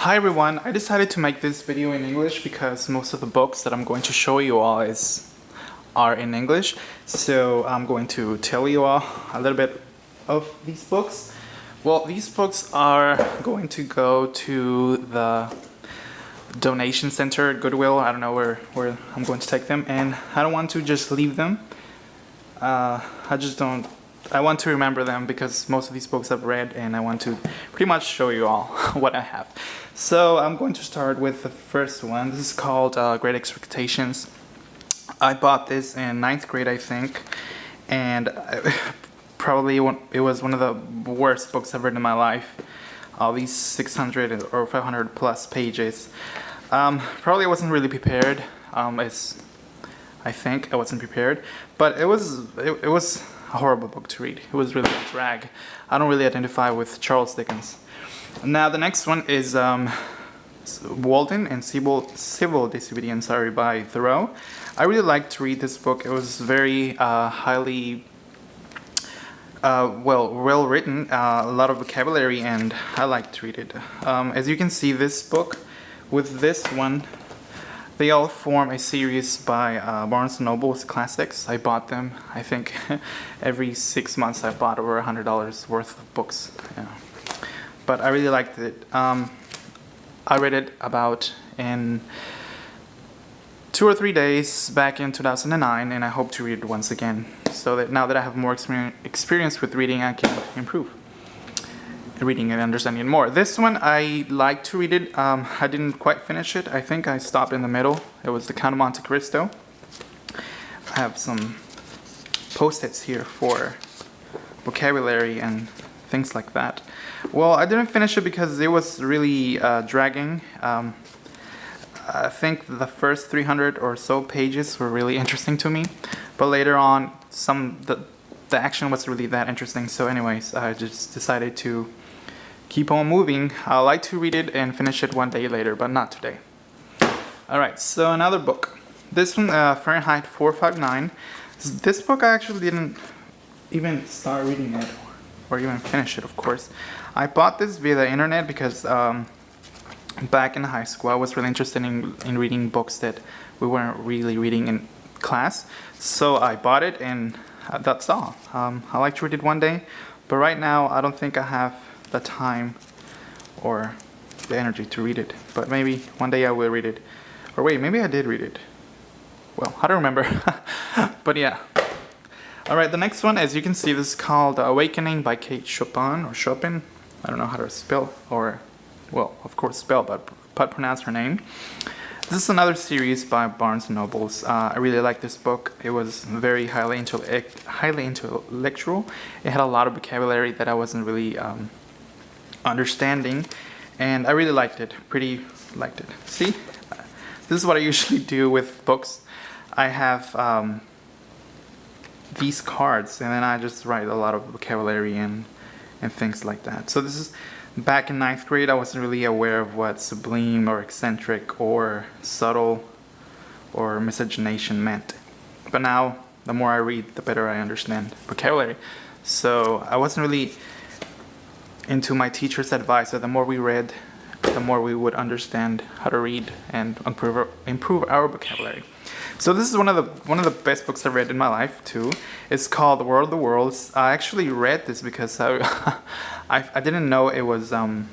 Hi everyone, I decided to make this video in English because most of the books that I'm going to show you all are in English. So I'm going to tell you all a little bit of these books. Well, these books are going to go to the donation center at Goodwill. I don't know where I'm going to take them, and I don't want to just leave them. I want to remember them because most of these books I've read, and I want to pretty much show you all what I have. So I'm going to start with the first one. This is called Great Expectations. I bought this in 9th grade, I think, and it was one of the worst books I've read in my life. All these 600 or 500 plus pages. Probably I wasn't really prepared. I think I wasn't prepared, but it was a horrible book to read. It was really a drag. I don't really identify with Charles Dickens. Now the next one is Walden and Civil Disobedience by Thoreau. I really liked to read this book. It was very highly well written, a lot of vocabulary, and I liked to read it. As you can see, this book with this one, they all form a series by Barnes & Noble's classics. I bought them, I think, every 6 months I bought over $100 worth of books. Yeah. But I really liked it. I read it about in 2 or 3 days back in 2009, and I hope to read it once again. So that now that I have more experience with reading, I can improve reading and understanding it more. This one, I like to read it. I didn't quite finish it. I think I stopped in the middle. It was The Count of Monte Cristo. I have some post-its here for vocabulary and things like that. Well, I didn't finish it because it was really dragging. I think the first 300 or so pages were really interesting to me, but later on, the action was really that interesting. So anyways, I just decided to keep on moving. I like to read it and finish it one day later, but not today. Alright, so another book. This one, Fahrenheit 459. This book I actually didn't even start reading it, or even finish it, of course. I bought this via the internet because back in high school I was really interested in reading books that we weren't really reading in class. So I bought it, and that's all. I like to read it one day, but right now I don't think I have the time or the energy to read it. But maybe one day I will read it. Or wait, maybe I did read it. Well, I don't remember. But yeah. Alright, the next one, as you can see, this is called Awakening by Kate Chopin, or Chopin. I don't know how to spell, or, well, of course spell, but pronounce her name. This is another series by Barnes & Nobles. I really like this book. It was very highly intellectual. It had a lot of vocabulary that I wasn't really understanding, and I really liked it. See, this is what I usually do with books. I have these cards, and then I just write a lot of vocabulary and things like that. So this is back in 9th grade. I wasn't really aware of what sublime or eccentric or subtle or miscegenation meant, but now the more I read, the better I understand vocabulary. So I wasn't really into my teacher's advice that the more we read, the more we would understand how to read and improve our vocabulary. So this is one of the best books I've read in my life too. It's called The War of the Worlds. I actually read this because I didn't know it was in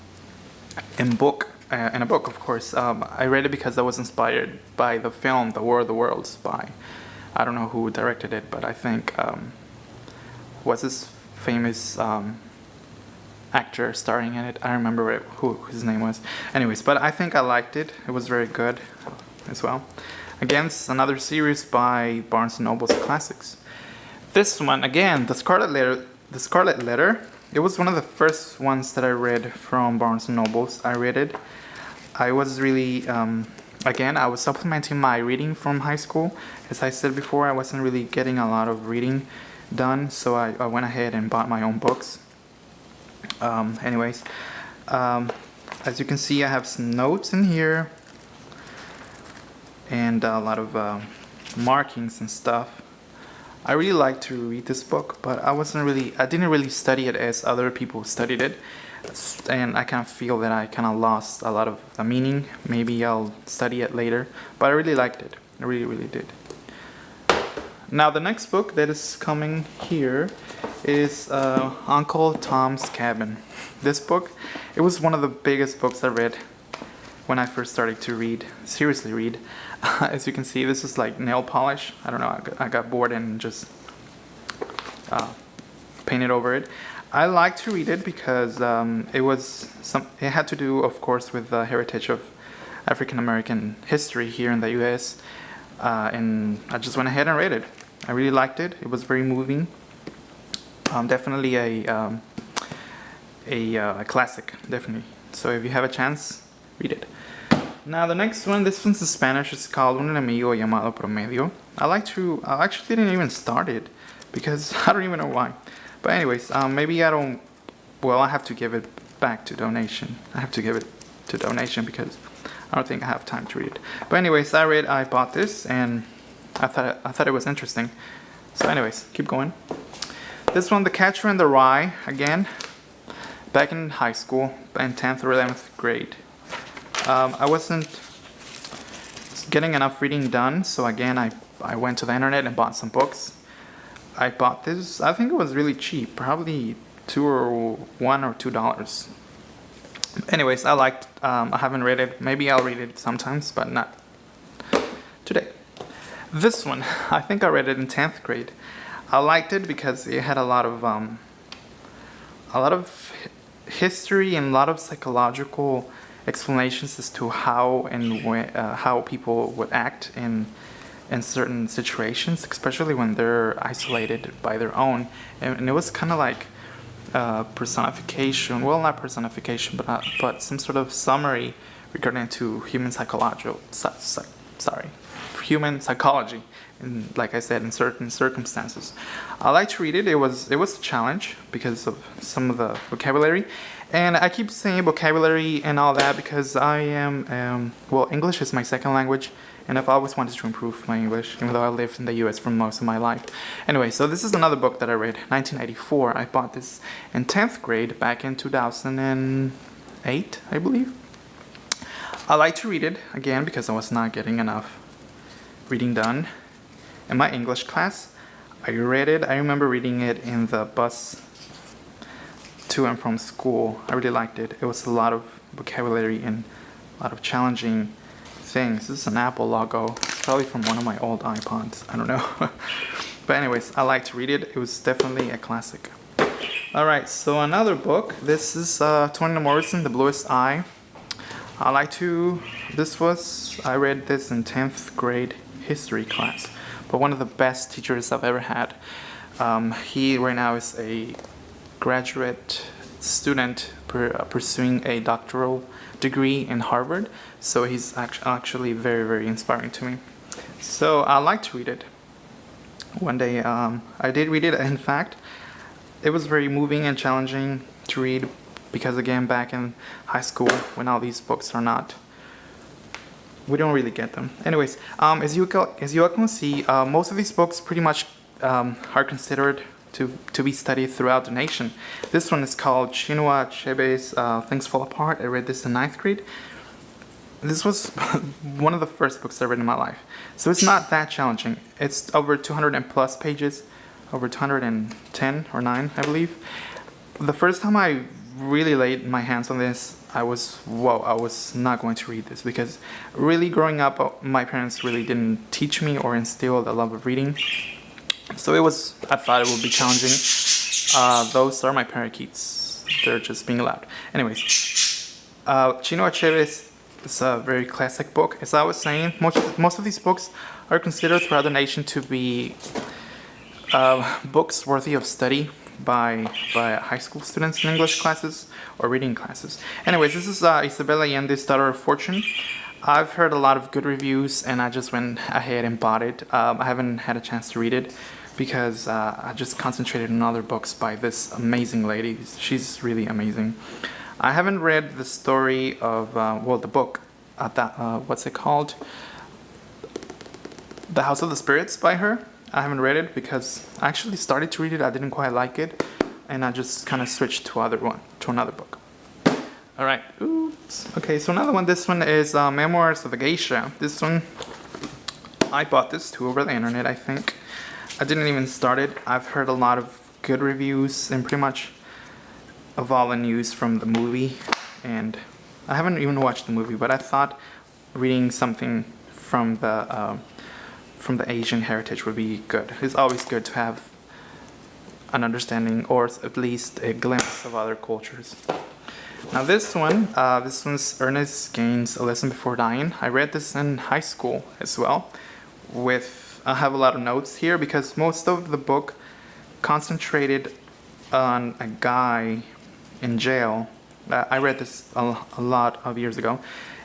a book, of course. I read it because I was inspired by the film The War of the Worlds by, I don't know who directed it, but I think what's his famous actor starring in it. I don't remember who his name was. Anyways, but I think I liked it. It was very good as well. Again, it's another series by Barnes & Noble's classics. This one, again, The Scarlet Letter. It was one of the first ones that I read from Barnes & Noble's. I read it. I was really, again, I was supplementing my reading from high school. As I said before, I wasn't really getting a lot of reading done, so I went ahead and bought my own books. Anyways, as you can see, I have some notes in here and a lot of markings and stuff. I really like to read this book, but I didn't really study it as other people studied it. and I kind of feel that I kind of lost a lot of the meaning. Maybe I'll study it later, but I really liked it. I really, really did. Now the next book that is coming here is Uncle Tom's Cabin. This book, it was one of the biggest books I read when I first started to read, seriously read. As you can see, this is like nail polish. I don't know, I got bored and just painted over it. I like to read it because it had to do, of course, with the heritage of African American history here in the U.S. And I just went ahead and read it. I really liked it. It was very moving. Definitely a classic, definitely. So if you have a chance, read it. Now the next one, this one's in Spanish. It's called Un enemigo llamado Promedio. I actually didn't even start it because I don't even know why. But anyways, maybe I don't. Well, I have to give it back to donation. I have to give it to donation because I don't think I have time to read it. But anyways, I bought this and I thought it was interesting. So anyways, keep going. This one, The Catcher in the Rye, again, back in high school, in 10th or 11th grade. I wasn't getting enough reading done, so again, I went to the internet and bought some books. I bought this, I think it was really cheap, probably $1 or $2. Anyways, I haven't read it. Maybe I'll read it sometimes, but not today. This one, I think I read it in 10th grade. I liked it because it had a lot of history and a lot of psychological explanations as to how and how people would act in certain situations, especially when they're isolated by their own. And it was kind of like personification, well, not personification, but some sort of summary regarding to human psychology, and like I said, in certain circumstances. I like to read it. It was a challenge because of some of the vocabulary, and I keep saying vocabulary and all that because I am well, English is my second language, and I've always wanted to improve my English, even though I lived in the US for most of my life. Anyway, so this is another book that I read, 1984. I bought this in 10th grade back in 2008, I believe. I like to read it, again, because I was not getting enough reading done. In my English class, I read it. I remember reading it in the bus to and from school. I really liked it. It was a lot of vocabulary and a lot of challenging things. This is an Apple logo. It's probably from one of my old iPods. I don't know. But anyways, I like to read it. It was definitely a classic. Alright, so another book. This is Toni Morrison, The Bluest Eye. I read this in 10th grade history class, but one of the best teachers I've ever had. He right now is a graduate student pursuing a doctoral degree in Harvard, so he's actually very, very inspiring to me. So I like to read it. One day I did read it. In fact, it was very moving and challenging to read because, again, back in high school when all these books are not, we don't really get them. Anyways, as you can see, most of these books pretty much are considered to be studied throughout the nation. This one is called Chinua Achebe's Things Fall Apart. I read this in 9th grade. This was one of the first books I read in my life. So it's not that challenging. It's over 200 and plus pages, over 210 or 9, I believe. The first time I really laid my hands on this, I was not going to read this because really growing up, my parents really didn't teach me or instill the love of reading. So I thought it would be challenging. Those are my parakeets. They're just being loud. Anyways, Chinua Achebe is a very classic book. As I was saying, most of these books are considered throughout the nation to be books worthy of study by high school students in English classes or reading classes. Anyways, this is Isabel Allende's Daughter of Fortune. I've heard a lot of good reviews and I just went ahead and bought it. I haven't had a chance to read it because I just concentrated on other books by this amazing lady. She's really amazing. I haven't read the story of, the book, what's it called? The House of the Spirits by her. I haven't read it because I actually started to read it. I didn't quite like it, and I just kind of switched to another book. All right. Oops. Okay, so another one. This one is Memoirs of a Geisha. This one, I bought this too over the internet, I think. I didn't even start it. I've heard a lot of good reviews and pretty much of all the news from the movie. And I haven't even watched the movie, but I thought reading something from the Asian heritage would be good. It's always good to have an understanding or at least a glimpse of other cultures. Now this one's Ernest Gaines, A Lesson Before Dying. I read this in high school as well. I have a lot of notes here because most of the book concentrated on a guy in jail. I read this a lot of years ago,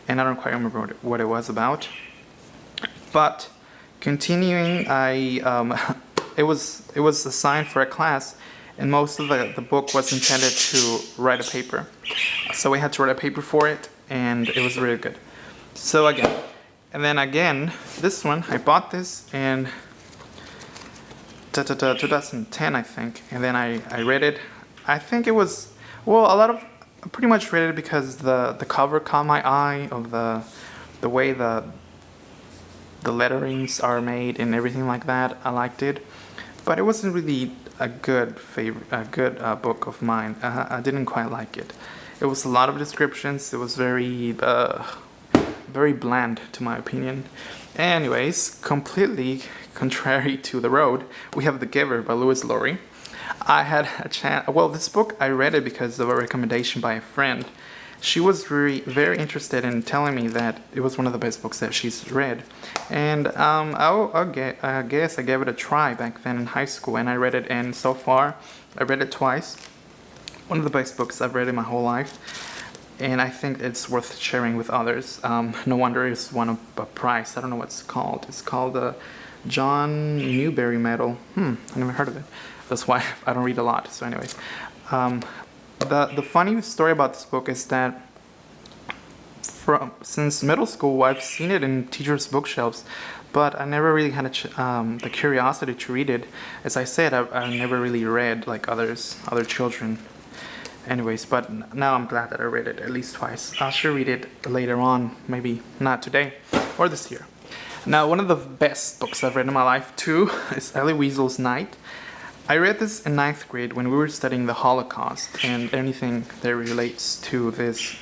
and I don't quite remember what it was about. But continuing, it was assigned for a class, and most of the book was intended to write a paper. So we had to write a paper for it, and it was really good. So again, this one, I bought this in 2010, I think, and then I read it. I think it was, I pretty much read it because the cover caught my eye of the way the letterings are made and everything like that. I liked it, but it wasn't really a good book of mine. I didn't quite like it. It was a lot of descriptions. It was very bland to my opinion. Anyways, completely contrary to The Road, we have The Giver by Louise Laurie. I had a chance. Well, this book I read it because of a recommendation by a friend. She was very interested in telling me that it was one of the best books that she's read, and I guess I gave it a try back then in high school, and I read it, and so far I read it twice. One of the best books I've read in my whole life, and I think it's worth sharing with others. No wonder it's won a prize. I don't know what it's called. It's called the John Newbery Medal. I never heard of it. That's why I don't read a lot. So anyways, the funny story about this book is that since middle school I've seen it in teachers' bookshelves, but I never really had the curiosity to read it. As I said, I never really read like other children. Anyways, but now I'm glad that I read it at least twice. I should read it later on, maybe not today or this year. Now, one of the best books I've read in my life too is Elie Wiesel's Night. I read this in 9th grade when we were studying the Holocaust and anything that relates to this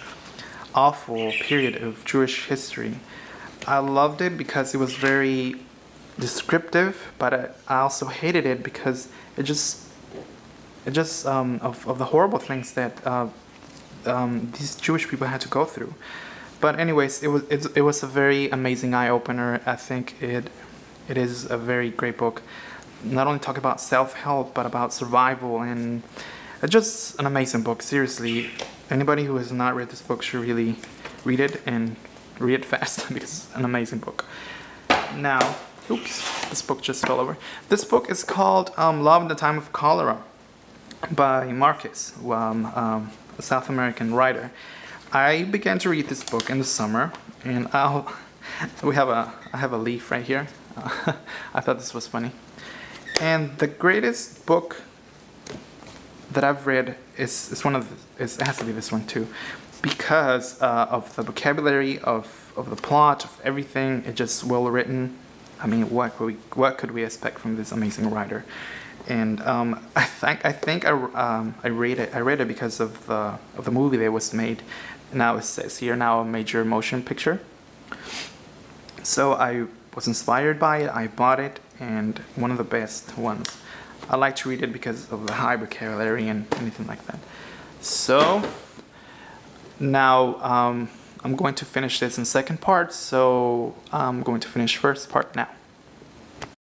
awful period of Jewish history. I loved it because it was very descriptive, but I also hated it because it just of the horrible things that these Jewish people had to go through. But anyways, it was a very amazing eye-opener. I think it is a very great book. Not only talk about self-help, but about survival, and it's just an amazing book. Seriously, anybody who has not read this book should really read it, and read it fast because it's an amazing book. Now, oops, this book just fell over. This book is called Love in the Time of Cholera by Marquez, a South American writer. I began to read this book in the summer, and I have a leaf right here. I thought this was funny. And the greatest book that I've read it has to be this one too, because of the vocabulary, of the plot, of everything. It's just well written. I mean, what could we expect from this amazing writer? And I think I read it because of the movie that was made. Now it says here now a major motion picture. So I was inspired by it. I bought it, and one of the best ones. I like to read it because of the high vocabulary and anything like that. So now I'm going to finish this in second part. So I'm going to finish first part now.